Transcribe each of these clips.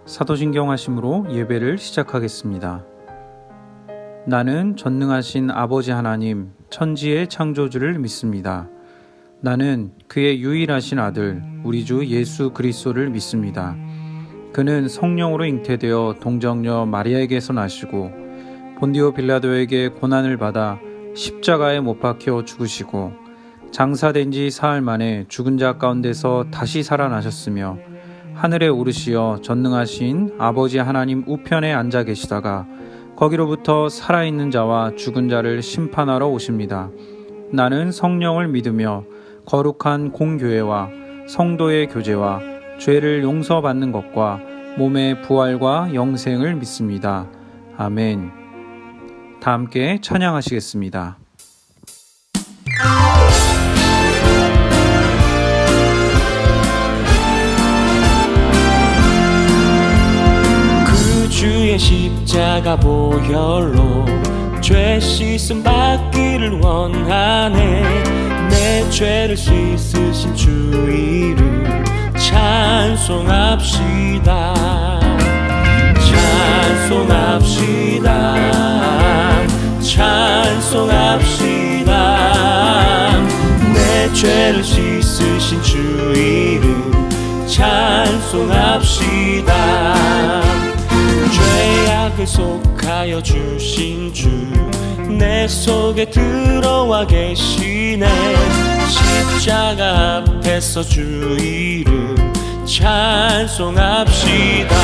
사도신경 하심으로 예배를 시작하겠습니다. 나는 전능하신 아버지 하나님, 천지의 창조주를 믿습니다. 나는 그의 유일하신 아들, 우리 주 예수 그리스도를 믿습니다. 그는 성령으로 잉태되어 동정녀 마리아에게서 나시고 본디오 빌라도에게 고난을 받아 십자가에 못 박혀 죽으시고 장사된 지 사흘 만에 죽은 자 가운데서 다시 살아나셨으며 하늘에 오르시어 전능하신 아버지 하나님 우편에 앉아 계시다가 거기로부터 살아있는 자와 죽은 자를 심판하러 오십니다. 나는 성령을 믿으며 거룩한 공교회와 성도의 교제와 죄를 용서받는 것과 몸의 부활과 영생을 믿습니다. 아멘. 다 함께 찬양하시겠습니다. 주의 십자가 보혈로 죄 씻음 받기를 원하네. 내 죄를 씻으신 주 이름 찬송합시다. 찬송합시다. 찬송합시다. 내 죄를 씻으신 주 이름 찬송합시다. 죄악을 속하여 주신 주 내 속에 들어와 계시네. 십자가 앞에서 주 이름 찬송합시다.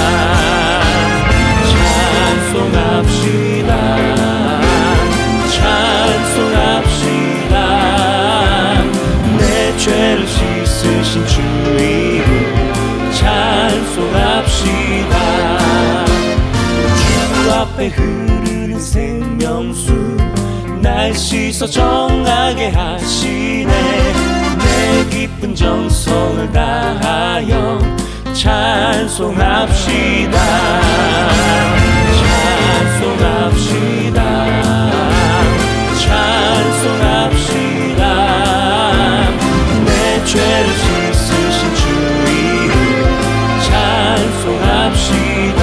찬송합시다. 찬송합시다. 내 죄를 씻으신 주 이름 찬송합시다. 앞에 흐르는 생명수 날 씻어 정하게 하시네. 내 깊은 정성을 다하여 찬송합시다. 찬송합시다. 찬송합시다. 내 죄를 씻으신 주 이름 찬송합시다.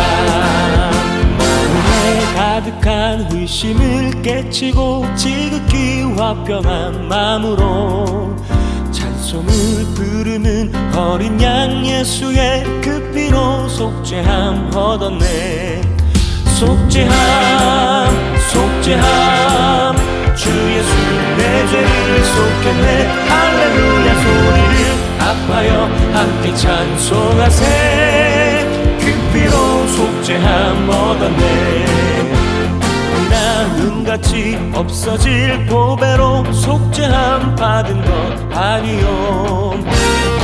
가득한 의심을 깨치고 지극히 화평한 마음으로 찬송을 부르는 어린 양 예수의 그 피로 속죄함 얻었네. 속죄함 속죄함 주 예수 내 죄를 속했네. 할렐루야 소리를 아파여 함께 찬송하세. 그 피로 속죄함 얻었네. 은같이 없어질 보배로 속죄함 받은 것 아니요.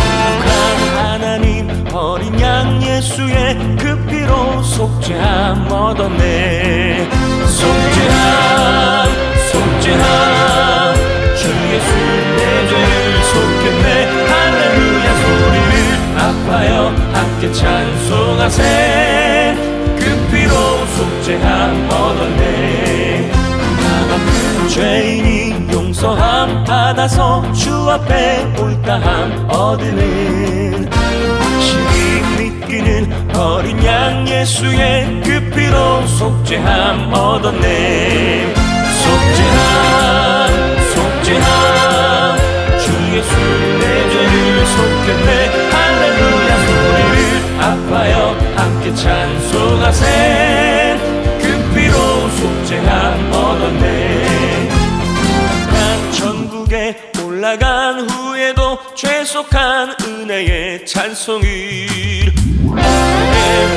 거룩한 하나님 어린 양 예수의 그 피로 속죄함 얻었네. 속죄함 속죄함 주 예수 내 죄를 속했네. 할렐루야 소리를 아파여 함께 찬송하세. 그 피로 속죄함 얻었네. 나같은 죄인이 용서함 받아서 주 앞에 옳다함 얻으는 신이 믿기는 어린 양 예수의 그 피로 속죄함 얻었네. 속죄함 속죄함 주 예수 내 죄를 속했네. 할렐루야 소리를 아파여 함께 찬송하세. 그 피로 속죄함 얻었네. 난 천국에 올라간 후에도 죄속한 은혜의 찬송을 내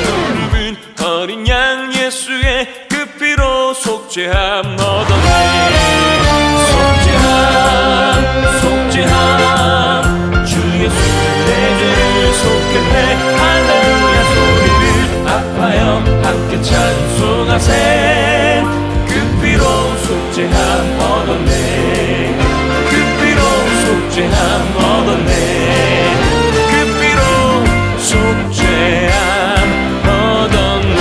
무릎은 어린 양 예수의 그 피로 속죄함 얻었네. 속죄함 속죄함 주 예수 내 죄를 속했네. 할렐루야 소리를 아파여 함께 찬송하세. 그 피로 속죄함 얻었네. 그 피로 속죄함 얻었네. 그 피로 속죄함 얻었네.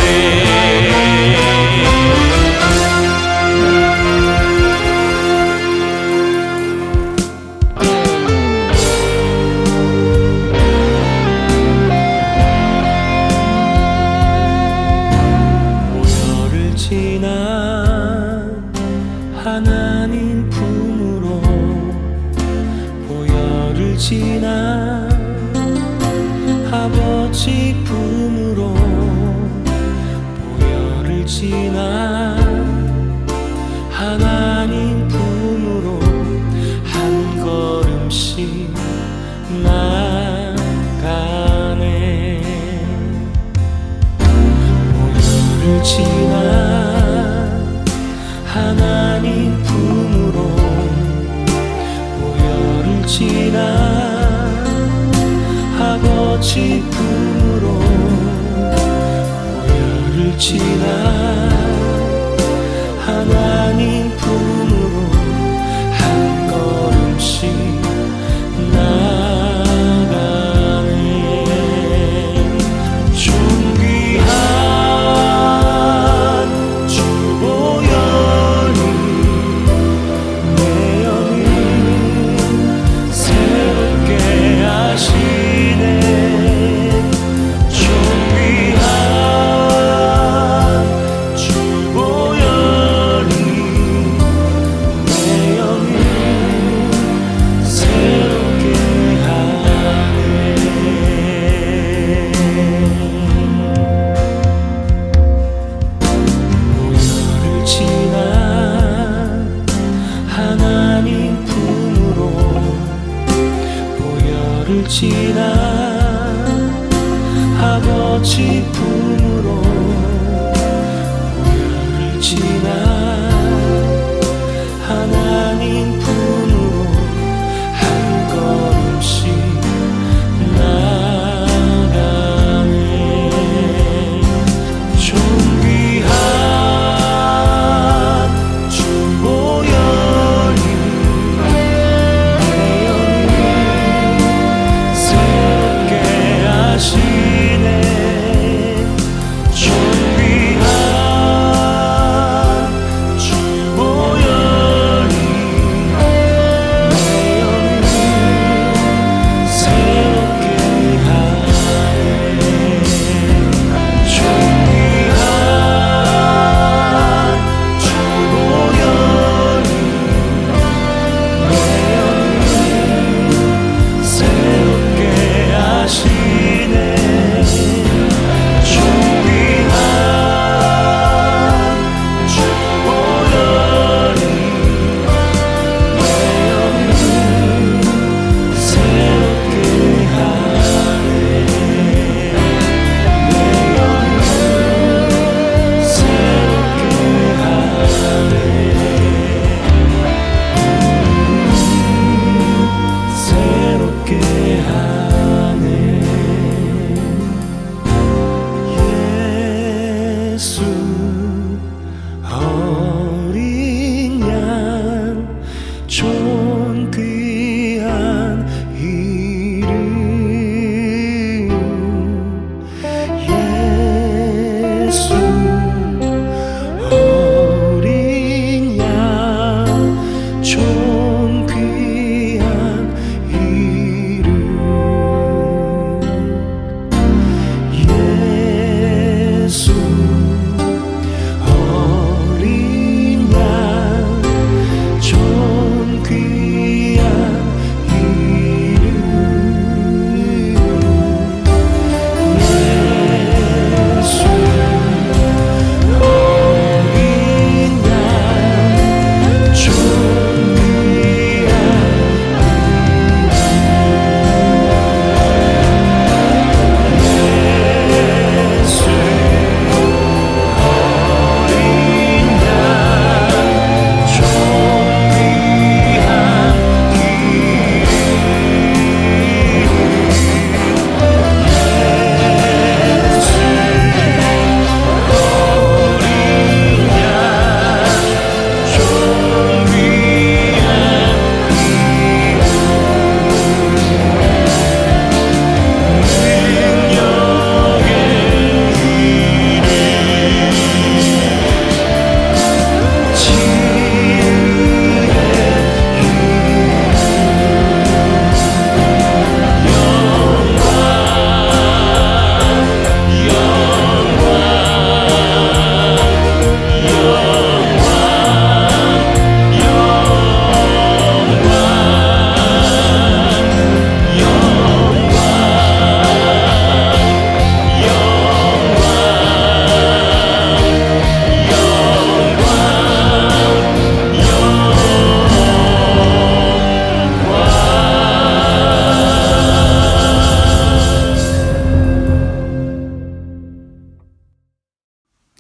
아버지 품으로 보혈을 지나 하나님 품으로 한 걸음씩 나가네. 보혈을 지나 하나님 품으로 보혈을 지나 아버지 품으로 보혈을 지나 하나님 품으로 한 걸음씩 나가네. 존귀한 주 보혈이 내 영을 새롭게 하시네. 존귀한 주 보혈이 내 영을 새롭게 하네. 보혈을 지나 하나님 품으로 보혈을 지나 아버지 품으로 보혈을 지나 하나님 품으로 한 걸음씩 나가네. 존귀한 주 보혈이 내 영을 새롭게 하시네.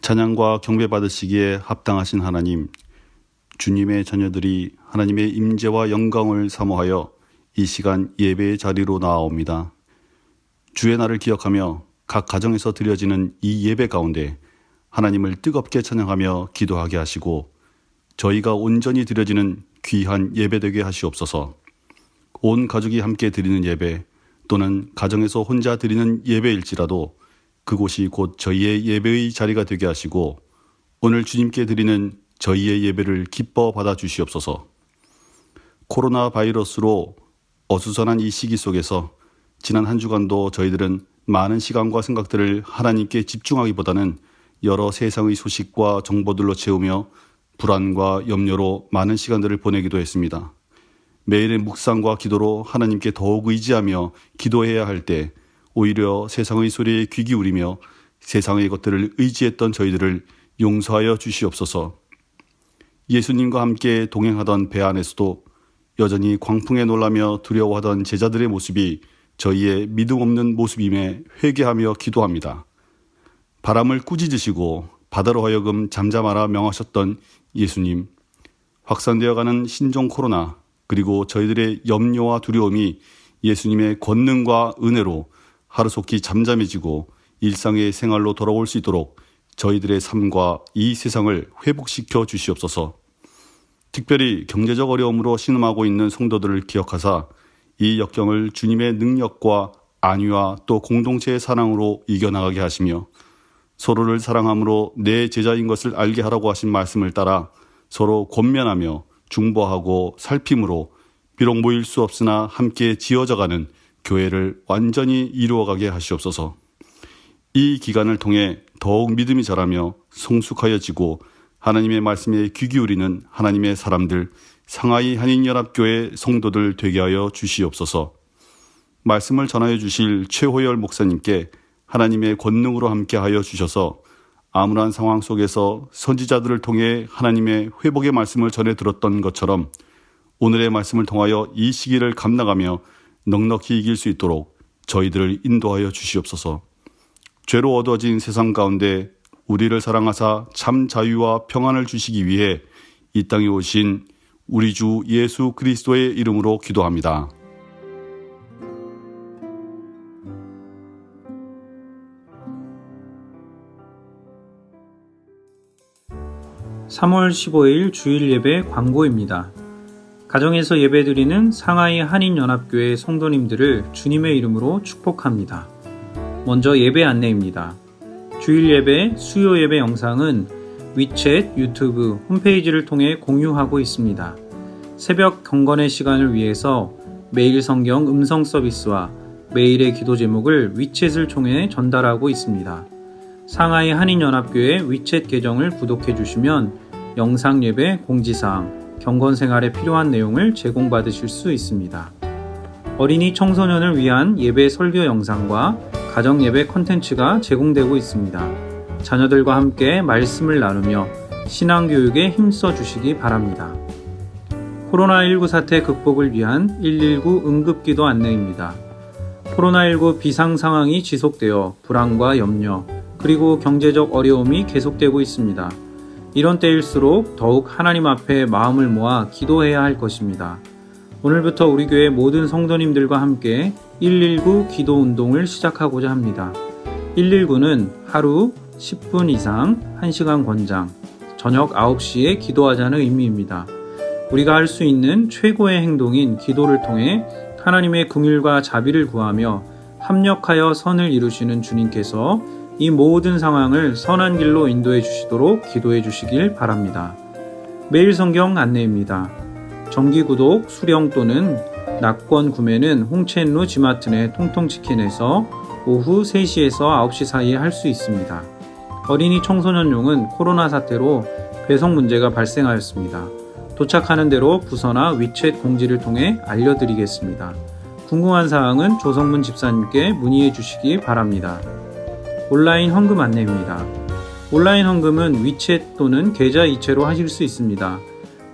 찬양과 경배 받으시기에 합당하신 하나님, 주님의 자녀들이 하나님의 임재와 영광을 사모하여 이 시간 예배의 자리로 나아옵니다. 주의 날을 기억하며 각 가정에서 드려지는 이 예배 가운데 하나님을 뜨겁게 찬양하며 기도하게 하시고 저희가 온전히 드려지는 귀한 예배되게 하시옵소서. 온 가족이 함께 드리는 예배 또는 가정에서 혼자 드리는 예배일지라도 그곳이 곧 저희의 예배의 자리가 되게 하시고 오늘 주님께 드리는 저희의 예배를 기뻐 받아 주시옵소서. 코로나 바이러스로 어수선한 이 시기 속에서 지난 한 주간도 저희들은 많은 시간과 생각들을 하나님께 집중하기보다는 여러 세상의 소식과 정보들로 채우며 불안과 염려로 많은 시간들을 보내기도 했습니다. 매일의 묵상과 기도로 하나님께 더욱 의지하며 기도해야 할 때 오히려 세상의 소리에 귀 기울이며 세상의 것들을 의지했던 저희들을 용서하여 주시옵소서. 예수님과 함께 동행하던 배 안에서도 여전히 광풍에 놀라며 두려워하던 제자들의 모습이 저희의 믿음 없는 모습임에 회개하며 기도합니다. 바람을 꾸짖으시고 바다로 하여금 잠잠하라 명하셨던 예수님, 확산되어가는 신종 코로나 그리고 저희들의 염려와 두려움이 예수님의 권능과 은혜로 하루속히 잠잠해지고 일상의 생활로 돌아올 수 있도록 저희들의 삶과 이 세상을 회복시켜 주시옵소서. 특별히 경제적 어려움으로 신음하고 있는 성도들을 기억하사 이 역경을 주님의 능력과 안위와 또 공동체의 사랑으로 이겨나가게 하시며 서로를 사랑함으로 내 제자인 것을 알게 하라고 하신 말씀을 따라 서로 권면하며 중보하고 살핌으로 비록 모일 수 없으나 함께 지어져가는 교회를 완전히 이루어가게 하시옵소서. 이 기간을 통해 더욱 믿음이 자라며 성숙하여지고 하나님의 말씀에 귀 기울이는 하나님의 사람들, 상하이 한인연합교회 성도들 되게 하여 주시옵소서. 말씀을 전하여 주실 최호열 목사님께 하나님의 권능으로 함께 하여 주셔서 암울한 상황 속에서 선지자들을 통해 하나님의 회복의 말씀을 전해 들었던 것처럼 오늘의 말씀을 통하여 이 시기를 감당하며 넉넉히 이길 수 있도록 저희들을 인도하여 주시옵소서. 죄로 어두워진 세상 가운데 우리를 사랑하사 참 자유와 평안을 주시기 위해 이 땅에 오신 우리 주 예수 그리스도의 이름으로 기도합니다. (3월 15일) 주일 예배 광고입니다. 가정에서 예배드리는 상하이 한인연합교회 성도님들을 주님의 이름으로 축복합니다. 먼저 예배 안내입니다. 주일 예배, 수요 예배 영상은 위챗, 유튜브, 홈페이지를 통해 공유하고 있습니다. 새벽 경건의 시간을 위해서 매일 성경 음성 서비스와 매일의 기도 제목을 위챗을 통해 전달하고 있습니다. 상하이 한인연합교회 위챗 계정을 구독해 주시면 영상 예배 공지사항, 경건 생활에 필요한 내용을 제공받으실 수 있습니다. 어린이 청소년을 위한 예배 설교 영상과 가정 예배 콘텐츠가 제공되고 있습니다. 자녀들과 함께 말씀을 나누며 신앙교육에 힘써 주시기 바랍니다. 코로나19 사태 극복을 위한 119 응급기도 안내입니다. 코로나19 비상 상황이 지속되어 불안과 염려, 그리고 경제적 어려움이 계속되고 있습니다. 이런 때일수록 더욱 하나님 앞에 마음을 모아 기도해야 할 것입니다. 오늘부터 우리 교회 모든 성도님들과 함께 119 기도 운동을 시작하고자 합니다. 119는 하루 10분 이상 1시간 권장, 저녁 9시에 기도하자는 의미입니다. 우리가 할 수 있는 최고의 행동인 기도를 통해 하나님의 긍휼과 자비를 구하며 합력하여 선을 이루시는 주님께서 이 모든 상황을 선한 길로 인도해 주시도록 기도해 주시길 바랍니다. 매일 성경 안내입니다. 정기구독, 수령 또는 낙권 구매는 홍첸루 지마트 내 통통치킨에서 오후 3시에서 9시 사이에 할 수 있습니다. 어린이 청소년용은 코로나 사태로 배송 문제가 발생하였습니다. 도착하는 대로 부서나 위챗 공지를 통해 알려드리겠습니다. 궁금한 사항은 조성문 집사님께 문의해 주시기 바랍니다. 온라인 헌금 안내입니다. 온라인 헌금은 위챗 또는 계좌 이체로 하실 수 있습니다.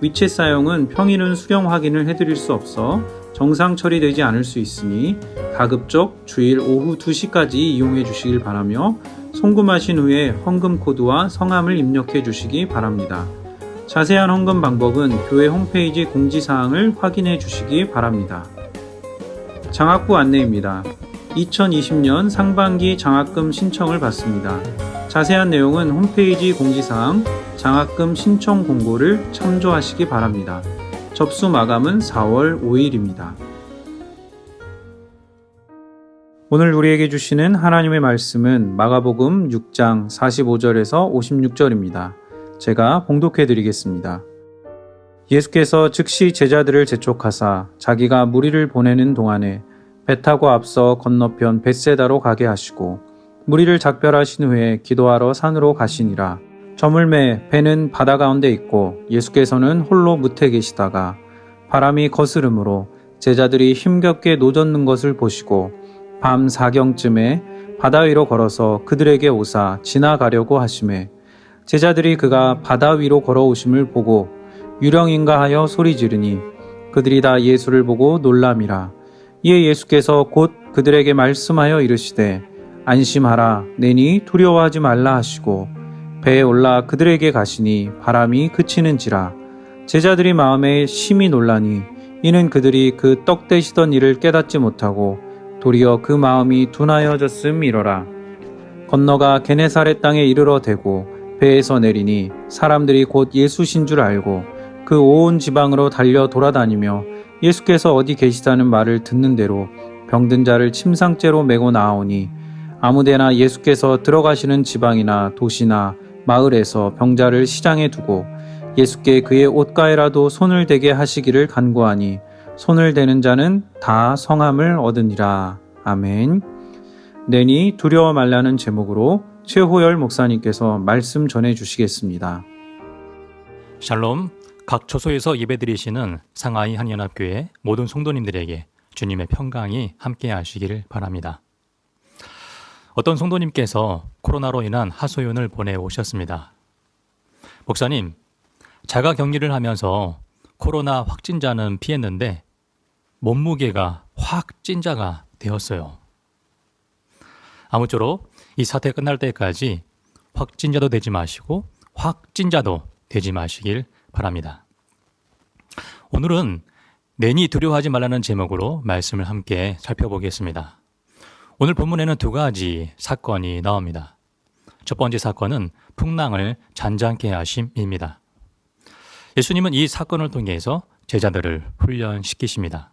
위챗 사용은 평일은 수령 확인을 해드릴 수 없어 정상 처리되지 않을 수 있으니 가급적 주일 오후 2시까지 이용해 주시길 바라며 송금하신 후에 헌금 코드와 성함을 입력해 주시기 바랍니다. 자세한 헌금 방법은 교회 홈페이지 공지사항을 확인해 주시기 바랍니다. 장학부 안내입니다. 2020년 상반기 장학금 신청을 받습니다. 자세한 내용은 홈페이지 공지사항 장학금 신청 공고를 참조하시기 바랍니다. 접수 마감은 4월 5일입니다. 오늘 우리에게 주시는 하나님의 말씀은 마가복음 6장 45절에서 56절입니다. 제가 봉독해 드리겠습니다. 예수께서 즉시 제자들을 재촉하사 자기가 무리를 보내는 동안에 배 타고 앞서 건너편 벳세다로 가게 하시고 무리를 작별하신 후에 기도하러 산으로 가시니라. 저물매 배는 바다 가운데 있고 예수께서는 홀로 무태 계시다가 바람이 거스름으로 제자들이 힘겹게 노젓는 것을 보시고 밤 4경쯤에 바다 위로 걸어서 그들에게 오사 지나가려고 하시매 제자들이 그가 바다 위로 걸어오심을 보고 유령인가 하여 소리 지르니 그들이 다 예수를 보고 놀람이라. 이에 예수께서 곧 그들에게 말씀하여 이르시되 안심하라 내니 두려워하지 말라 하시고 배에 올라 그들에게 가시니 바람이 그치는지라. 제자들이 마음에 심히 놀라니 이는 그들이 그 떡 되시던 일을 깨닫지 못하고 도리어 그 마음이 둔하여졌음이로라. 건너가 게네사렛 땅에 이르러 대고 배에서 내리니 사람들이 곧 예수신 줄 알고 그 온 지방으로 달려 돌아다니며 예수께서 어디 계시다는 말을 듣는 대로 병든 자를 침상째로 메고 나아오니 아무데나 예수께서 들어가시는 지방이나 도시나 마을에서 병자를 시장에 두고 예수께 그의 옷가에라도 손을 대게 하시기를 간구하니 손을 대는 자는 다 성함을 얻으니라. 아멘. 내니 두려워 말라는 제목으로 최호열 목사님께서 말씀 전해 주시겠습니다. 샬롬, 각 초소에서 예배드리시는 상하이 한연합교회 모든 성도님들에게 주님의 평강이 함께 하시기를 바랍니다. 어떤 성도님께서 코로나로 인한 하소연을 보내오셨습니다. 목사님, 자가 격리를 하면서 코로나 확진자는 피했는데 몸무게가 확진자가 되었어요. 아무쪼록 이 사태 끝날 때까지 확진자도 되지 마시고 확진자도 되지 마시길 바랍니다. 오늘은 내니 두려워하지 말라는 제목으로 말씀을 함께 살펴보겠습니다. 오늘 본문에는 두 가지 사건이 나옵니다. 첫 번째 사건은 풍랑을 잔잔케 하심입니다. 예수님은 이 사건을 통해서 제자들을 훈련시키십니다.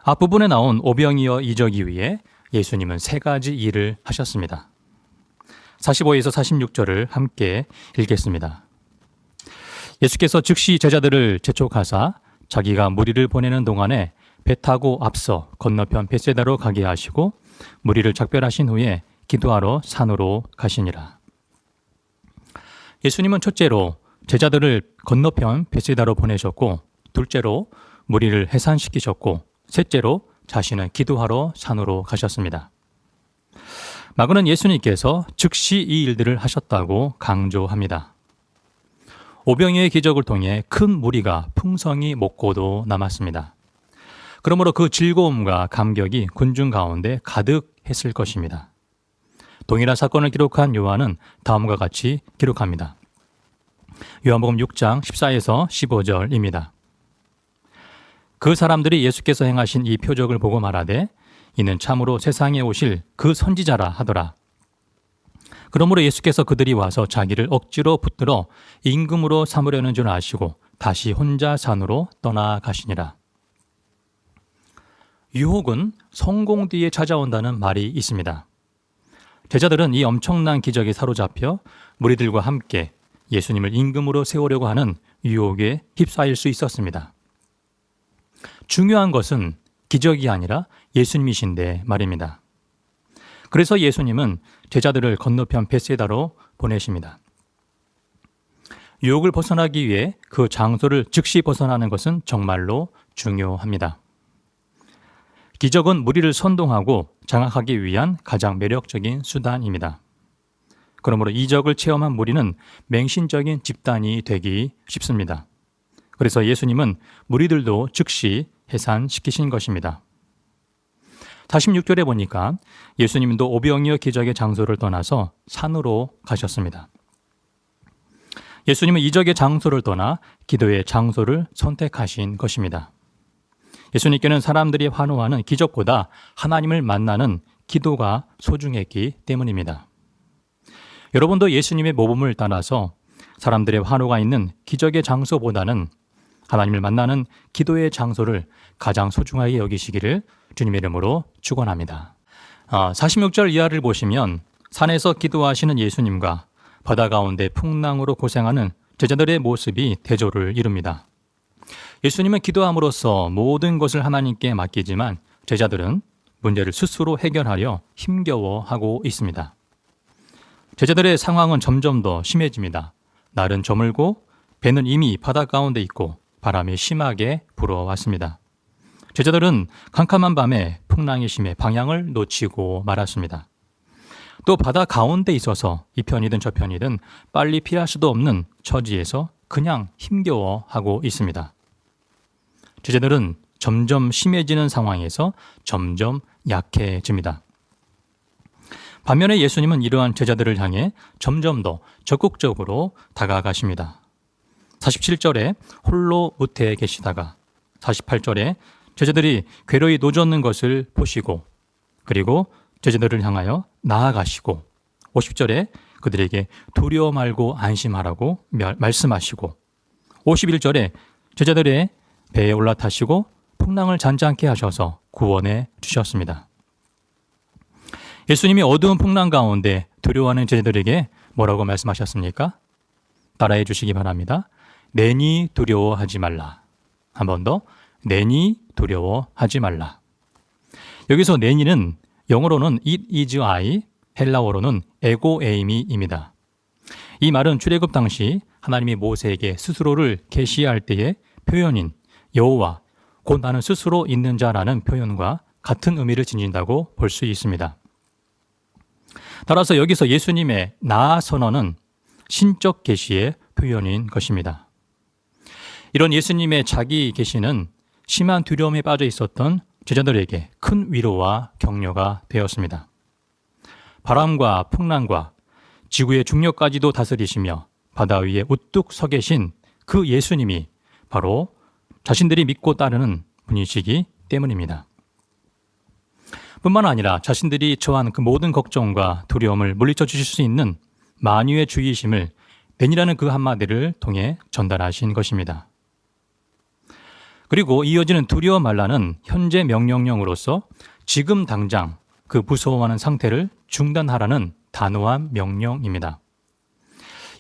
앞부분에 나온 오병이어 이적이 위에 예수님은 세 가지 일을 하셨습니다. 45에서 46절을 함께 읽겠습니다. 예수께서 즉시 제자들을 재촉하사 자기가 무리를 보내는 동안에 배 타고 앞서 건너편 벳세다로 가게 하시고 무리를 작별하신 후에 기도하러 산으로 가시니라. 예수님은 첫째로 제자들을 건너편 벳세다로 보내셨고 둘째로 무리를 해산시키셨고 셋째로 자신은 기도하러 산으로 가셨습니다. 마가는 예수님께서 즉시 이 일들을 하셨다고 강조합니다. 오병이어의 기적을 통해 큰 무리가 풍성히 먹고도 남았습니다. 그러므로 그 즐거움과 감격이 군중 가운데 가득했을 것입니다. 동일한 사건을 기록한 요한은 다음과 같이 기록합니다. 요한복음 6장 14에서 15절입니다. 그 사람들이 예수께서 행하신 이 표적을 보고 말하되 이는 참으로 세상에 오실 그 선지자라 하더라. 그러므로 예수께서 그들이 와서 자기를 억지로 붙들어 임금으로 삼으려는 줄 아시고 다시 혼자 산으로 떠나가시니라. 유혹은 성공 뒤에 찾아온다는 말이 있습니다. 제자들은 이 엄청난 기적에 사로잡혀 무리들과 함께 예수님을 임금으로 세우려고 하는 유혹에 휩싸일 수 있었습니다. 중요한 것은 기적이 아니라 예수님이신데 말입니다. 그래서 예수님은 제자들을 건너편 벳세다로 보내십니다. 유혹을 벗어나기 위해 그 장소를 즉시 벗어나는 것은 정말로 중요합니다. 기적은 무리를 선동하고 장악하기 위한 가장 매력적인 수단입니다. 그러므로 이적을 체험한 무리는 맹신적인 집단이 되기 쉽습니다. 그래서 예수님은 무리들도 즉시 해산시키신 것입니다. 46절에 보니까 예수님도 오병이어 기적의 장소를 떠나서 산으로 가셨습니다. 예수님은 이적의 장소를 떠나 기도의 장소를 선택하신 것입니다. 예수님께는 사람들이 환호하는 기적보다 하나님을 만나는 기도가 소중했기 때문입니다. 여러분도 예수님의 모범을 따라서 사람들의 환호가 있는 기적의 장소보다는 하나님을 만나는 기도의 장소를 가장 소중하게 여기시기를 주님의 이름으로 축원합니다. 46절 이하를 보시면 산에서 기도하시는 예수님과 바다 가운데 풍랑으로 고생하는 제자들의 모습이 대조를 이룹니다. 예수님은 기도함으로써 모든 것을 하나님께 맡기지만 제자들은 문제를 스스로 해결하려 힘겨워하고 있습니다. 제자들의 상황은 점점 더 심해집니다. 날은 저물고 배는 이미 바다 가운데 있고 바람이 심하게 불어왔습니다. 제자들은 캄캄한 밤에 풍랑이 심해 방향을 놓치고 말았습니다. 또 바다 가운데 있어서 이편이든 저편이든 빨리 피할 수도 없는 처지에서 그냥 힘겨워하고 있습니다. 제자들은 점점 심해지는 상황에서 점점 약해집니다. 반면에 예수님은 이러한 제자들을 향해 점점 더 적극적으로 다가가십니다. 47절에 홀로 무태에 계시다가 48절에 제자들이 괴로이 노젓는 것을 보시고 그리고 제자들을 향하여 나아가시고 50절에 그들에게 두려워 말고 안심하라고 말씀하시고 51절에 제자들의 배에 올라타시고 풍랑을 잔잔케 하셔서 구원해 주셨습니다. 예수님이 어두운 풍랑 가운데 두려워하는 제자들에게 뭐라고 말씀하셨습니까? 따라해 주시기 바랍니다. 내니 두려워하지 말라. 한 번 더. 내니 두려워하지 말라. 여기서 내니는 영어로는 it is I, 헬라어로는 에고 에이미입니다. 이 말은 출애굽 당시 하나님이 모세에게 스스로를 계시할 때의 표현인 여호와, 곧 나는 스스로 있는 자라는 표현과 같은 의미를 지닌다고 볼 수 있습니다. 따라서 여기서 예수님의 나 선언은 신적 계시의 표현인 것입니다. 이런 예수님의 자기 계시는 심한 두려움에 빠져 있었던 제자들에게 큰 위로와 격려가 되었습니다. 바람과 풍랑과 지구의 중력까지도 다스리시며 바다 위에 우뚝 서 계신 그 예수님이 바로 자신들이 믿고 따르는 분이시기 때문입니다. 뿐만 아니라 자신들이 처한 그 모든 걱정과 두려움을 물리쳐 주실 수 있는 만유의 주이심을 내니라는 그 한마디를 통해 전달하신 것입니다. 그리고 이어지는 두려워 말라는 현재 명령령으로서 지금 당장 그 무서워하는 상태를 중단하라는 단호한 명령입니다.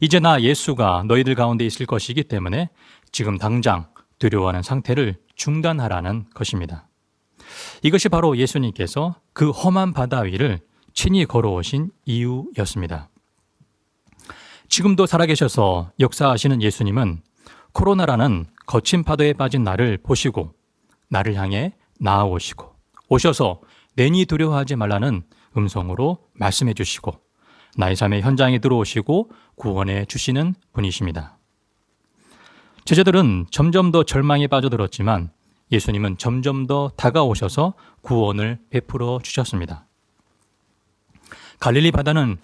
이제 나 예수가 너희들 가운데 있을 것이기 때문에 지금 당장 두려워하는 상태를 중단하라는 것입니다. 이것이 바로 예수님께서 그 험한 바다 위를 친히 걸어오신 이유였습니다. 지금도 살아계셔서 역사하시는 예수님은 코로나라는 거친 파도에 빠진 나를 보시고 나를 향해 나아오시고 오셔서 내니 두려워하지 말라는 음성으로 말씀해 주시고 나의 삶의 현장에 들어오시고 구원해 주시는 분이십니다. 제자들은 점점 더 절망에 빠져들었지만 예수님은 점점 더 다가오셔서 구원을 베풀어 주셨습니다. 갈릴리 바다는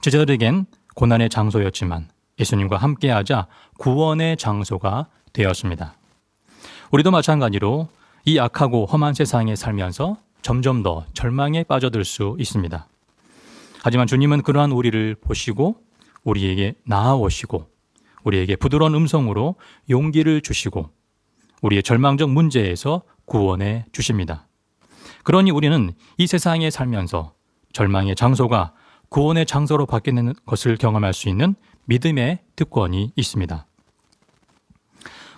제자들에겐 고난의 장소였지만 예수님과 함께하자 구원의 장소가 되었습니다. 우리도 마찬가지로 이 악하고 험한 세상에 살면서 점점 더 절망에 빠져들 수 있습니다. 하지만 주님은 그러한 우리를 보시고 우리에게 나아오시고 우리에게 부드러운 음성으로 용기를 주시고 우리의 절망적 문제에서 구원해 주십니다. 그러니 우리는 이 세상에 살면서 절망의 장소가 구원의 장소로 바뀌는 것을 경험할 수 있는 믿음의 특권이 있습니다.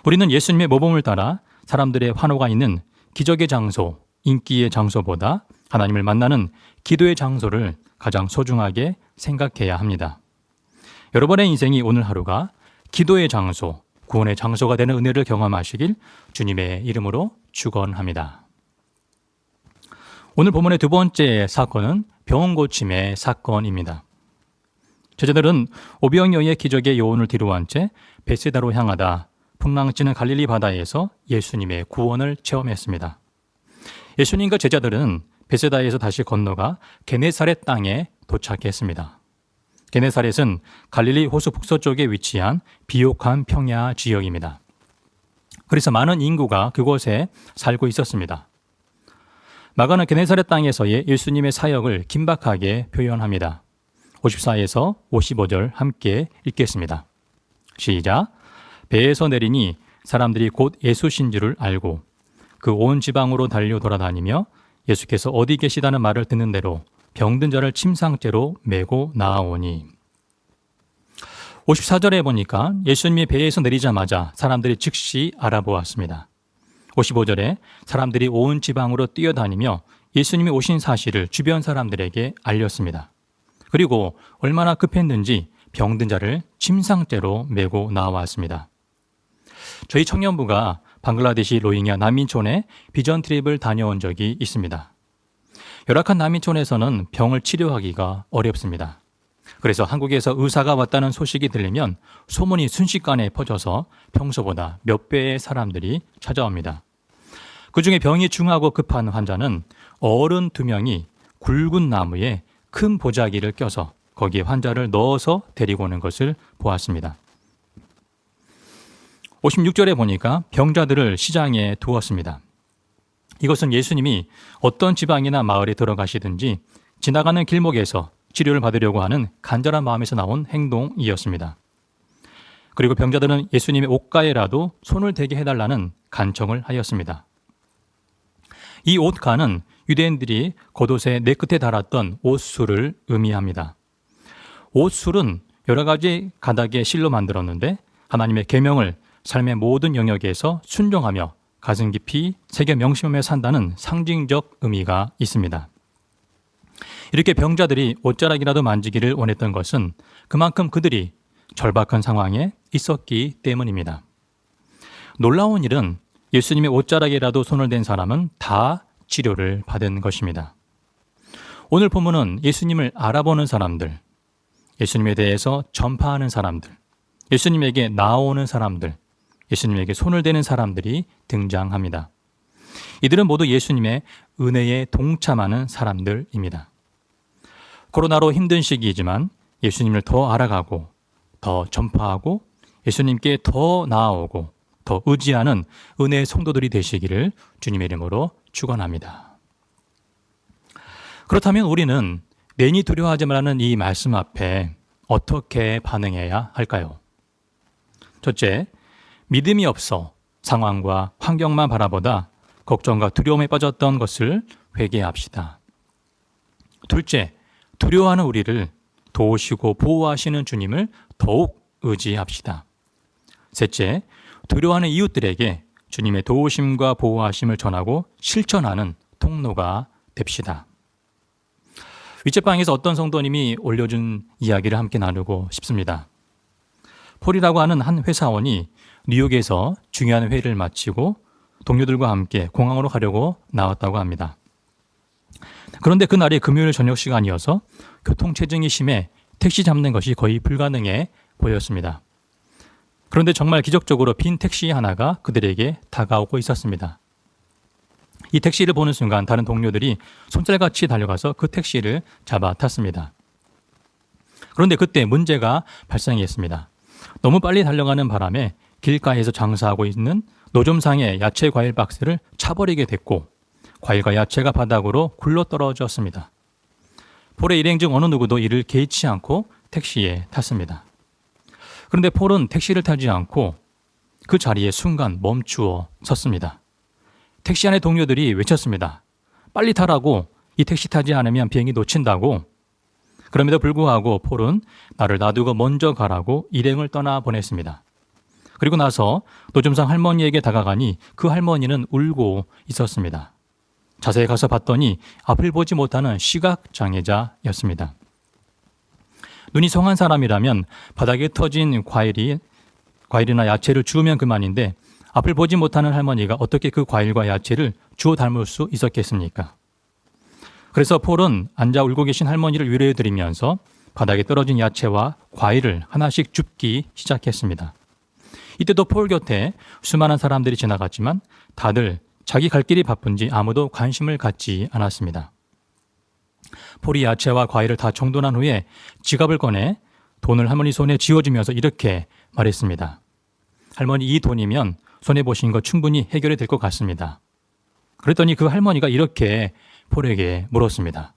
우리는 예수님의 모범을 따라 사람들의 환호가 있는 기적의 장소, 인기의 장소보다 하나님을 만나는 기도의 장소를 가장 소중하게 생각해야 합니다. 여러분의 인생이 오늘 하루가 기도의 장소, 구원의 장소가 되는 은혜를 경험하시길 주님의 이름으로 축원합니다. 오늘 본문의 두 번째 사건은 병 고침의 사건입니다. 제자들은 오병이어의 기적의 요원을 뒤로한 채 베세다로 향하다 풍랑치는 갈릴리 바다에서 예수님의 구원을 체험했습니다. 예수님과 제자들은 베세다에서 다시 건너가 게네사렛 땅에 도착했습니다. 게네사렛은 갈릴리 호수 북서쪽에 위치한 비옥한 평야 지역입니다. 그래서 많은 인구가 그곳에 살고 있었습니다. 마가는 게네사렛 땅에서의 예수님의 사역을 긴박하게 표현합니다. 54에서 55절 함께 읽겠습니다. 시작. 배에서 내리니 사람들이 곧 예수신 줄을 알고 그 온 지방으로 달려 돌아다니며 예수께서 어디 계시다는 말을 듣는 대로 병든 자를 침상째로 메고 나아오니. 54절에 보니까 예수님이 배에서 내리자마자 사람들이 즉시 알아보았습니다. 55절에 사람들이 온 지방으로 뛰어다니며 예수님이 오신 사실을 주변 사람들에게 알렸습니다. 그리고 얼마나 급했는지 병든 자를 침상째로 메고 나왔습니다. 저희 청년부가 방글라데시 로힝야 난민촌에 비전 트립을 다녀온 적이 있습니다. 열악한 난민촌에서는 병을 치료하기가 어렵습니다. 그래서 한국에서 의사가 왔다는 소식이 들리면 소문이 순식간에 퍼져서 평소보다 몇 배의 사람들이 찾아옵니다. 그중에 병이 중하고 급한 환자는 어른 2명이 굵은 나무에 큰 보자기를 껴서 거기에 환자를 넣어서 데리고 오는 것을 보았습니다. 56절에 보니까 병자들을 시장에 두었습니다. 이것은 예수님이 어떤 지방이나 마을에 들어가시든지 지나가는 길목에서 치료를 받으려고 하는 간절한 마음에서 나온 행동이었습니다. 그리고 병자들은 예수님의 옷가에라도 손을 대게 해달라는 간청을 하였습니다. 이 옷가는 유대인들이 겉옷의 내끝에 달았던 옷술을 의미합니다. 옷술은 여러 가지 가닥의 실로 만들었는데 하나님의 계명을 삶의 모든 영역에서 순종하며 가슴 깊이 새겨 명심하며 산다는 상징적 의미가 있습니다. 이렇게 병자들이 옷자락이라도 만지기를 원했던 것은 그만큼 그들이 절박한 상황에 있었기 때문입니다. 놀라운 일은 예수님의 옷자락이라도 손을 댄 사람은 다 치료를 받은 것입니다. 오늘 본문은 예수님을 알아보는 사람들, 예수님에 대해서 전파하는 사람들, 예수님에게 나오는 사람들, 예수님에게 손을 대는 사람들이 등장합니다. 이들은 모두 예수님의 은혜에 동참하는 사람들입니다. 코로나로 힘든 시기이지만 예수님을 더 알아가고 더 전파하고 예수님께 더 나아오고 더 의지하는 은혜의 성도들이 되시기를 주님의 이름으로 축원합니다. 그렇다면 우리는 내니 두려워하지 말라는 이 말씀 앞에 어떻게 반응해야 할까요? 첫째, 믿음이 없어 상황과 환경만 바라보다 걱정과 두려움에 빠졌던 것을 회개합시다. 둘째, 두려워하는 우리를 도우시고 보호하시는 주님을 더욱 의지합시다. 셋째, 두려워하는 이웃들에게 주님의 도우심과 보호하심을 전하고 실천하는 통로가 됩시다. 윗제방에서 어떤 성도님이 올려준 이야기를 함께 나누고 싶습니다. 폴이라고 하는 한 회사원이 뉴욕에서 중요한 회의를 마치고 동료들과 함께 공항으로 가려고 나왔다고 합니다. 그런데 그날이 금요일 저녁 시간이어서 교통체증이 심해 택시 잡는 것이 거의 불가능해 보였습니다. 그런데 정말 기적적으로 빈 택시 하나가 그들에게 다가오고 있었습니다. 이 택시를 보는 순간 다른 동료들이 손살같이 달려가서 그 택시를 잡아 탔습니다. 그런데 그때 문제가 발생했습니다. 너무 빨리 달려가는 바람에 길가에서 장사하고 있는 노점상의 야채 과일 박스를 차버리게 됐고 과일과 야채가 바닥으로 굴러떨어졌습니다. 폴의 일행 중 어느 누구도 이를 개의치 않고 택시에 탔습니다. 그런데 폴은 택시를 타지 않고 그 자리에 순간 멈추어 섰습니다. 택시 안의 동료들이 외쳤습니다. 빨리 타라고, 이 택시 타지 않으면 비행기 놓친다고. 그럼에도 불구하고 폴은 나를 놔두고 먼저 가라고 일행을 떠나보냈습니다. 그리고 나서 노점상 할머니에게 다가가니 그 할머니는 울고 있었습니다. 자세히 가서 봤더니 앞을 보지 못하는 시각장애자였습니다. 눈이 성한 사람이라면 바닥에 터진 과일이나 야채를 주우면 그만인데 앞을 보지 못하는 할머니가 어떻게 그 과일과 야채를 주워 담을 수 있었겠습니까? 그래서 폴은 앉아 울고 계신 할머니를 위로해드리면서 바닥에 떨어진 야채와 과일을 하나씩 줍기 시작했습니다. 이때도 폴 곁에 수많은 사람들이 지나갔지만 다들 자기 갈 길이 바쁜지 아무도 관심을 갖지 않았습니다. 폴이 야채와 과일을 다 정돈한 후에 지갑을 꺼내 돈을 할머니 손에 쥐어주면서 이렇게 말했습니다. 할머니, 이 돈이면 손해보신 거 충분히 해결이 될 것 같습니다. 그랬더니 그 할머니가 이렇게 폴에게 물었습니다.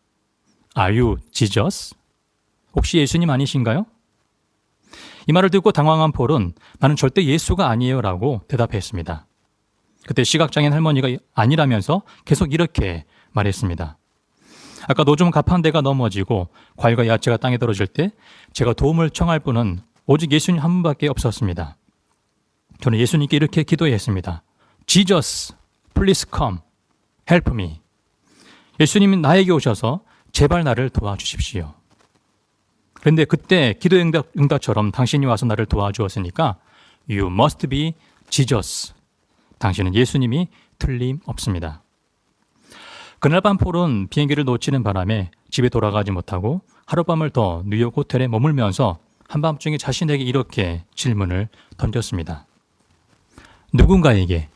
Are you Jesus? 혹시 예수님 아니신가요? 이 말을 듣고 당황한 폴은 나는 절대 예수가 아니에요 라고 대답했습니다. 그때 시각장애인 할머니가 아니라면서 계속 이렇게 말했습니다. 아까 노점 갑한 대가 넘어지고 과일과 야채가 땅에 떨어질 때 제가 도움을 청할 분은 오직 예수님 한 분밖에 없었습니다. 저는 예수님께 이렇게 기도했습니다. Jesus, please come, help me. 예수님이 나에게 오셔서 제발 나를 도와주십시오. 그런데 그때 기도 응답처럼 당신이 와서 나를 도와주었으니까 You must be Jesus. 당신은 예수님이 틀림없습니다. 그날 밤 폴은 비행기를 놓치는 바람에 집에 돌아가지 못하고 하룻밤을 더 뉴욕 호텔에 머물면서 한밤중에 자신에게 이렇게 질문을 던졌습니다. 누군가에게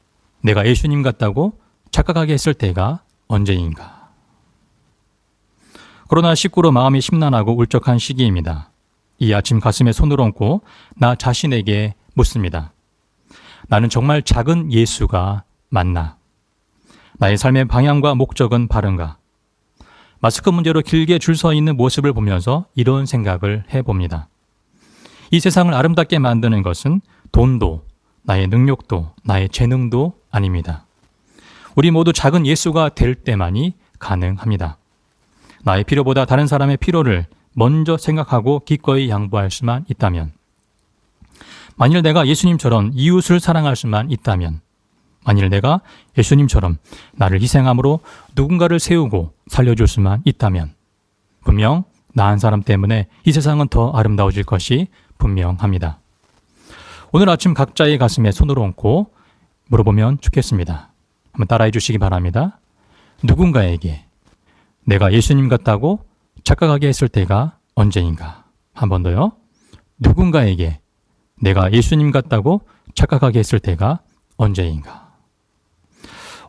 내가 예수님 같다고 착각하게 했을 때가 언제인가? 코로나 19로 마음이 심란하고 울적한 시기입니다. 이 아침 가슴에 손을 얹고 나 자신에게 묻습니다. 나는 정말 작은 예수가 맞나? 나의 삶의 방향과 목적은 바른가? 마스크 문제로 길게 줄 서 있는 모습을 보면서 이런 생각을 해봅니다. 이 세상을 아름답게 만드는 것은 돈도, 나의 능력도, 나의 재능도 아닙니다. 우리 모두 작은 예수가 될 때만이 가능합니다. 나의 필요보다 다른 사람의 필요를 먼저 생각하고 기꺼이 양보할 수만 있다면, 만일 내가 예수님처럼 이웃을 사랑할 수만 있다면, 만일 내가 예수님처럼 나를 희생함으로 누군가를 세우고 살려줄 수만 있다면 분명 나 한 사람 때문에 이 세상은 더 아름다워질 것이 분명합니다. 오늘 아침 각자의 가슴에 손을 얹고 물어보면 좋겠습니다. 한번 따라해 주시기 바랍니다. 누군가에게 내가 예수님 같다고 착각하게 했을 때가 언제인가? 한 번 더요. 누군가에게 내가 예수님 같다고 착각하게 했을 때가 언제인가?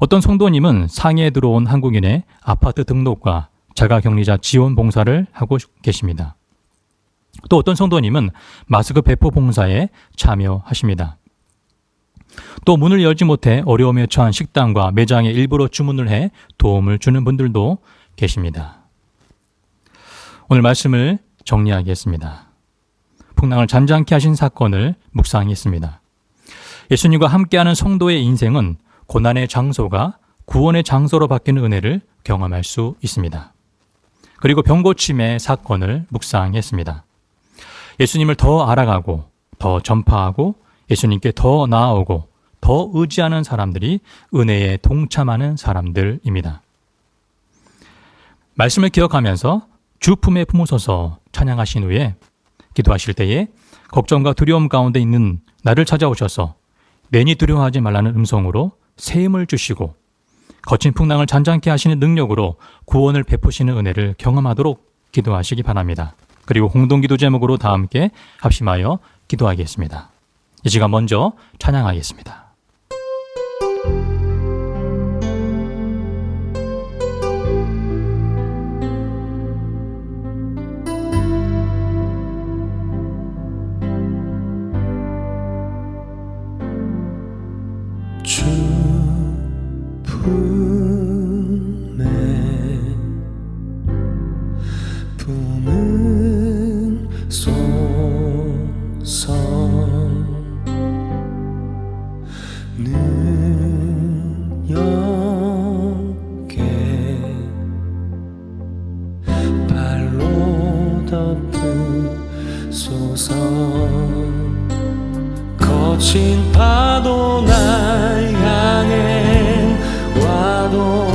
어떤 성도님은 상해에 들어온 한국인의 아파트 등록과 자가격리자 지원 봉사를 하고 계십니다. 또 어떤 성도님은 마스크 배포 봉사에 참여하십니다. 또 문을 열지 못해 어려움에 처한 식당과 매장에 일부러 주문을 해 도움을 주는 분들도 계십니다. 오늘 말씀을 정리하겠습니다. 풍랑을 잔잔케 하신 사건을 묵상했습니다. 예수님과 함께하는 성도의 인생은 고난의 장소가 구원의 장소로 바뀌는 은혜를 경험할 수 있습니다. 그리고 병고침의 사건을 묵상했습니다. 예수님을 더 알아가고 더 전파하고 예수님께 더 나아오고 더 의지하는 사람들이 은혜에 동참하는 사람들입니다. 말씀을 기억하면서 주 품에 품으셔서 찬양하신 후에 기도하실 때에 걱정과 두려움 가운데 있는 나를 찾아오셔서 괜히 두려워하지 말라는 음성으로 새 힘을 주시고 거친 풍랑을 잔잔케 하시는 능력으로 구원을 베푸시는 은혜를 경험하도록 기도하시기 바랍니다. 그리고 공동기도 제목으로 다 함께 합심하여 기도하겠습니다. 이 시간 먼저 찬양하겠습니다. 주 품에 품으소서 능력에 발로 덮으소서 거친 파도 날 향해 와도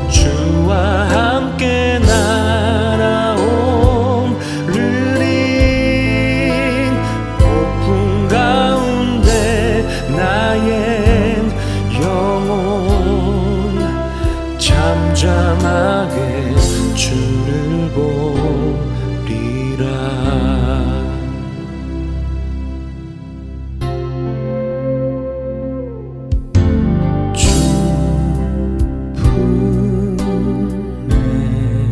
주와 함께 날아오르리 폭풍 가운데 나의 영혼 잠잠하게 주를 보리라. 주 품에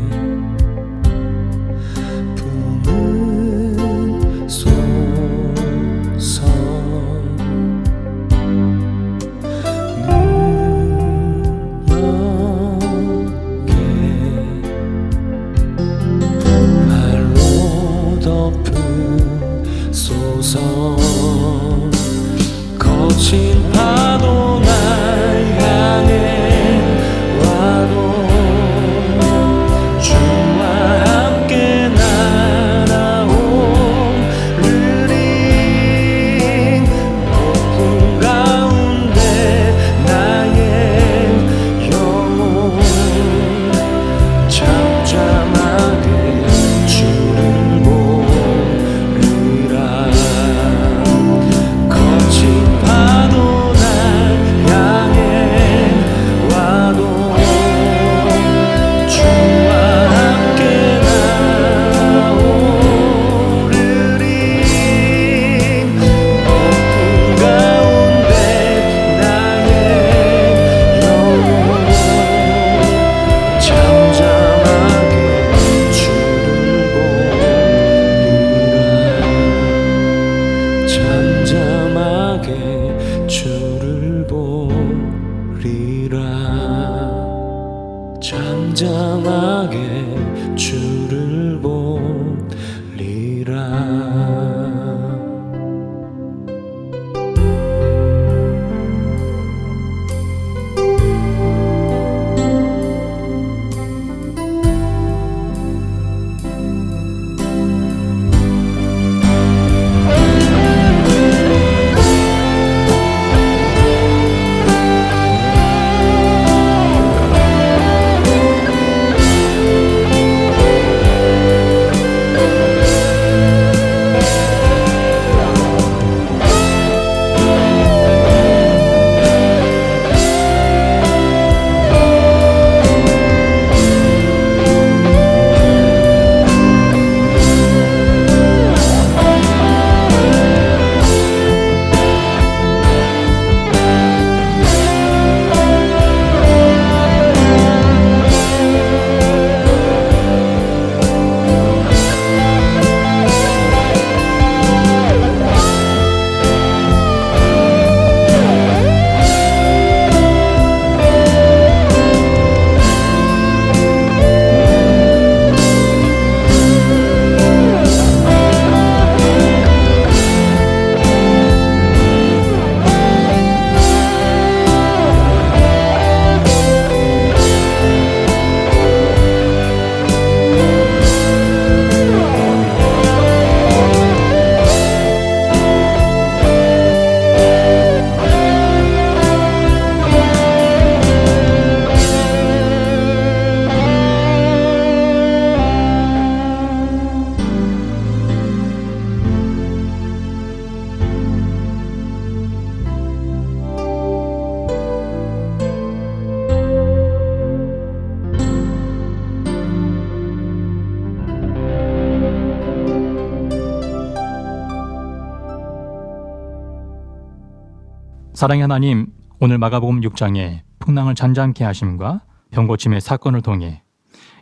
사랑의 하나님, 오늘 마가복음 6장에 풍랑을 잔잔케 하심과 병고침의 사건을 통해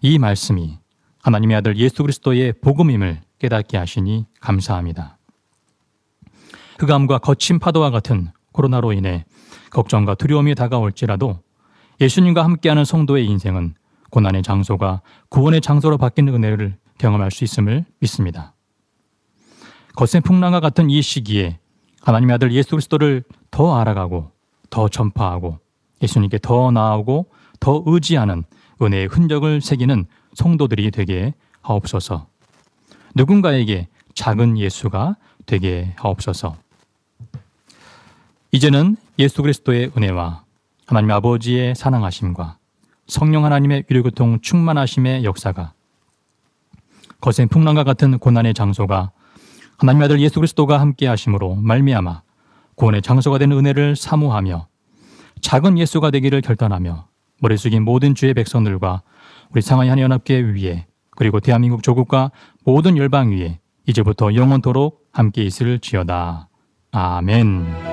이 말씀이 하나님의 아들 예수 그리스도의 복음임을 깨닫게 하시니 감사합니다. 흑암과 거친 파도와 같은 코로나로 인해 걱정과 두려움이 다가올지라도 예수님과 함께하는 성도의 인생은 고난의 장소가 구원의 장소로 바뀌는 은혜를 경험할 수 있음을 믿습니다. 거센 풍랑과 같은 이 시기에 하나님의 아들 예수 그리스도를 더 알아가고 더 전파하고 예수님께 더 나아오고 더 의지하는 은혜의 흔적을 새기는 성도들이 되게 하옵소서. 누군가에게 작은 예수가 되게 하옵소서. 이제는 예수 그리스도의 은혜와 하나님 아버지의 사랑하심과 성령 하나님의 위로교통 충만하심의 역사가 거센 풍랑과 같은 고난의 장소가 하나님의 아들 예수 그리스도가 함께 하심으로 말미암아 구원의 장소가 되는 은혜를 사모하며 작은 예수가 되기를 결단하며 머리 숙인 모든 주의 백성들과 우리 상하이 한인연합교회 위에 그리고 대한민국 조국과 모든 열방 위에 이제부터 영원토록 함께 있을지어다. 아멘.